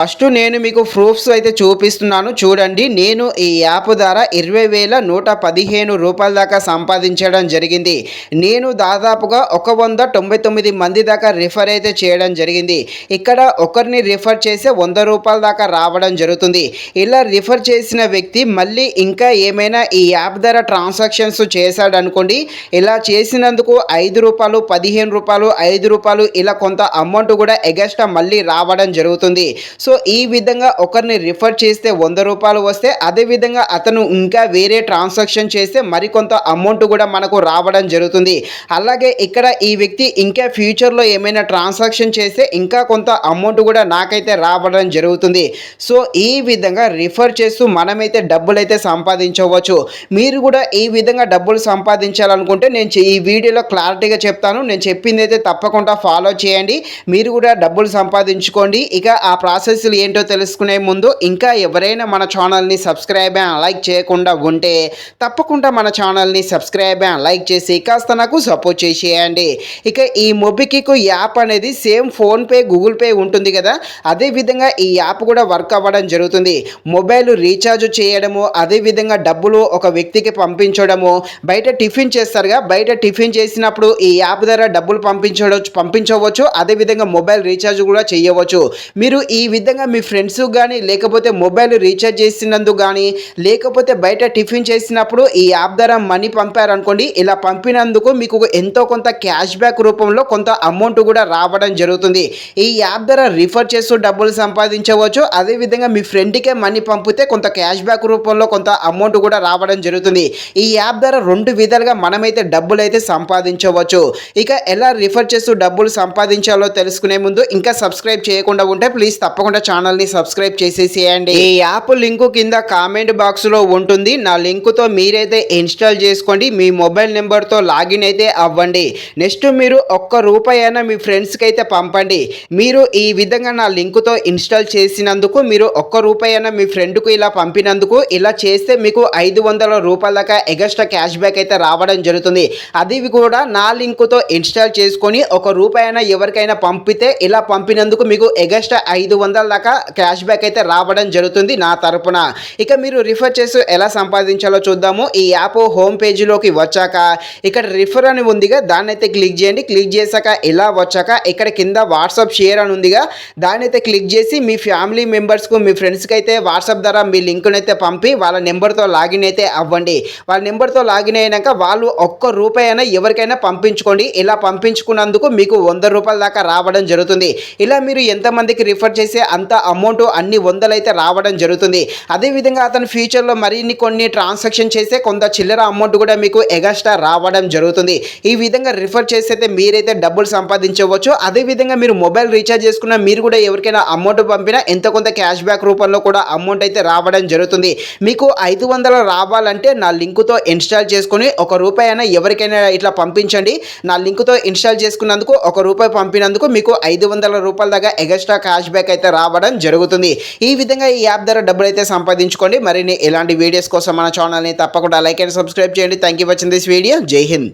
First నేను మీకు proofs అయితే చూపిస్తున్నాను చూడండి. నేను ఈ యాప్ ద్వారా 20,115 రూపాయల దాకా సంపాదించడం జరిగింది. నేను దాదాపుగా 199 మంది దాకా రిఫర్ అయితే చేయడం జరిగింది. ఇక్కడ ఒకరిని రిఫర్ చేస్తే 100 రూపాయల దాకా రావడం జరుగుతుంది. ఇలా రిఫర్ చేసిన వ్యక్తి మళ్ళీ ఇంకా ఏమైనా ఈ యాప్ ద్వారా ట్రాన్సాక్షన్స్ చేశాడనుకోండి, ఇలా చేసినందుకు 5 రూపాయలు, 15 రూపాయలు, 5 రూపాయలు ఇలా కొంత అమౌంట్ కూడా ఎగస్ట్రా మళ్ళీ రావడం జరుగుతుంది. సో ఈ విధంగా ఒకరిని రిఫర్ చేస్తే 100 రూపాయలు వస్తే, అదేవిధంగా అతను ఇంకా వేరే ట్రాన్సాక్షన్ చేస్తే మరికొంత అమౌంట్ కూడా మనకు రావడం జరుగుతుంది. అలాగే ఇక్కడ ఈ వ్యక్తి ఇంకా ఫ్యూచర్లో ఏమైనా ట్రాన్సాక్షన్ చేస్తే ఇంకా కొంత అమౌంట్ కూడా నాకైతే రావడం జరుగుతుంది. సో ఈ విధంగా రిఫర్ చేస్తూ మనమైతే డబ్బులైతే సంపాదించవచ్చు. మీరు కూడా ఈ విధంగా డబ్బులు సంపాదించాలనుకుంటే నేను ఈ వీడియోలో క్లారిటీగా చెప్తాను. నేను చెప్పింది అయితే తప్పకుండా ఫాలో చేయండి. మీరు కూడా డబ్బులు సంపాదించుకోండి. ఇక ఆ ప్రాసెస్ ఏంటో తెలుసుకునే ముందు ఇంకా ఎవరైనా మన ఛానల్ని సబ్స్క్రైబ్ అండ్ లైక్ చేయకుండా ఉంటే తప్పకుండా మన ఛానల్ని సబ్స్క్రైబ్ అండ్ లైక్ చేసి కాస్త నాకు సపోర్ట్ చేసేయండి. ఇక ఈ మొబిక్విక్ యాప్ అనేది సేమ్ ఫోన్పే, గూగుల్ పే ఉంటుంది కదా, అదేవిధంగా ఈ యాప్ కూడా వర్క్ అవ్వడం జరుగుతుంది. మొబైల్ రీఛార్జ్ చేయడము, అదేవిధంగా డబ్బులు ఒక వ్యక్తికి పంపించడము, బయట టిఫిన్ చేస్తారుగా, బయట టిఫిన్ చేసినప్పుడు ఈ యాప్ ద్వారా డబ్బులు పంపించవచ్చు, అదేవిధంగా మొబైల్ రీఛార్జ్ కూడా చేయవచ్చు. మీరు ఈ విధంగా మీ ఫ్రెండ్స్ కానీ, లేకపోతే మొబైల్ రీఛార్జ్ చేసినందుకు కానీ, లేకపోతే బయట టిఫిన్ చేసినప్పుడు ఈ యాప్ ద్వారా మనీ పంపారనుకోండి, ఇలా పంపినందుకు మీకు ఎంతో కొంత క్యాష్ బ్యాక్ రూపంలో కొంత అమౌంట్ కూడా రావడం జరుగుతుంది. ఈ యాప్ ద్వారా రిఫర్ చేస్తూ డబ్బులు సంపాదించవచ్చు. అదేవిధంగా మీ ఫ్రెండ్కే మనీ పంపితే కొంత క్యాష్ బ్యాక్ రూపంలో కొంత అమౌంట్ కూడా రావడం జరుగుతుంది. ఈ యాప్ ద్వారా 2 విధాలుగా మనమైతే డబ్బులు అయితే సంపాదించవచ్చు. ఇక ఎలా రిఫర్ చేస్తూ డబ్బులు సంపాదించాలో తెలుసుకునే ముందు ఇంకా సబ్స్క్రైబ్ చేయకుండా ఉంటే ప్లీజ్ తప్పకుండా ఛానల్ని సబ్స్క్రైబ్ చేసేసేయండి. ఈ యాప్ లింకు కింద కామెంట్ బాక్స్లో ఉంటుంది. నా లింకుతో మీరైతే ఇన్స్టాల్ చేసుకోండి. మీ మొబైల్ నెంబర్తో లాగిన్ అయితే అవ్వండి. నెక్స్ట్ మీరు ₹1 అయినా మీ ఫ్రెండ్స్కి అయితే పంపండి. మీరు ఈ విధంగా నా లింకుతో ఇన్స్టాల్ చేసినందుకు మీరు ₹1 అయినా మీ ఫ్రెండ్కు ఇలా పంపినందుకు, ఇలా చేస్తే మీకు 500 రూపాయల దాకా ఎగస్ట్రా క్యాష్ బ్యాక్ అయితే రావడం జరుగుతుంది. అది కూడా నా లింకుతో ఇన్స్టాల్ చేసుకొని ₹1 అయినా ఎవరికైనా పంపితే ఇలా పంపినందుకు మీకు ఎగస్ట్రా 500 దాకా క్యాష్ బ్యాక్ అయితే రావడం జరుగుతుంది నా తరపున. ఇక మీరు రిఫర్ చేసి ఎలా సంపాదించాలో చూద్దాము. ఈ యాప్ హోమ్ పేజీలోకి వచ్చాక ఇక్కడ రిఫర్ అని ఉందిగా, దాన్ని అయితే క్లిక్ చేయండి. క్లిక్ చేశాక ఇలా వచ్చాక ఇక్కడ కింద వాట్సాప్ షేర్ అని ఉందిగా, దాన్ని అయితే క్లిక్ చేసి మీ ఫ్యామిలీ మెంబర్స్కు, మీ ఫ్రెండ్స్కి అయితే వాట్సాప్ ద్వారా మీ లింక్ను అయితే పంపి వాళ్ళ నెంబర్తో లాగిన్ అయితే అవ్వండి. వాళ్ళ నెంబర్తో లాగిన్ అయినాక వాళ్ళు ₹1 అయినా ఎవరికైనా పంపించుకోండి. ఇలా పంపించుకున్నందుకు మీకు ₹100 దాకా రావడం జరుగుతుంది. ఇలా మీరు ఎంతమందికి రిఫర్ చేసే అంత అమౌంట్ అన్ని వందలైతే రావడం జరుగుతుంది. అదేవిధంగా అతను ఫ్యూచర్లో మరిన్ని కొన్ని ట్రాన్సాక్షన్ చేస్తే కొంత చిల్లర అమౌంట్ కూడా మీకు ఎగస్ట్రా రావడం జరుగుతుంది. ఈ విధంగా రిఫర్ చేస్తే మీరైతే డబ్బులు సంపాదించవచ్చు. అదేవిధంగా మీరు మొబైల్ రీఛార్జ్ చేసుకున్న మీరు కూడా ఎవరికైనా అమౌంట్ పంపినా ఎంతో కొంత క్యాష్ బ్యాక్ రూపంలో కూడా అమౌంట్ అయితే రావడం జరుగుతుంది. మీకు 500 రావాలంటే నా లింకుతో ఇన్స్టాల్ చేసుకుని ₹1 అయినా ఎవరికైనా ఇట్లా పంపించండి. నా లింకుతో ఇన్స్టాల్ చేసుకున్నందుకు ₹1 పంపినందుకు మీకు 500 రూపాయల దాకా ఎగస్ట్రా క్యాష్ బ్యాక్ అయితే రావడం జరుగుతుంది. ఈ విధంగా ఈ యాప్ ద్వారా డబ్బులు అయితే సంపాదించుకోండి. మరిన్ని ఇలాంటి వీడియోస్ కోసం మన ఛానల్ని తప్పకుండా లైక్ అండ్ సబ్స్క్రైబ్ చేయండి. Thank you for watching this video. జై హింద్.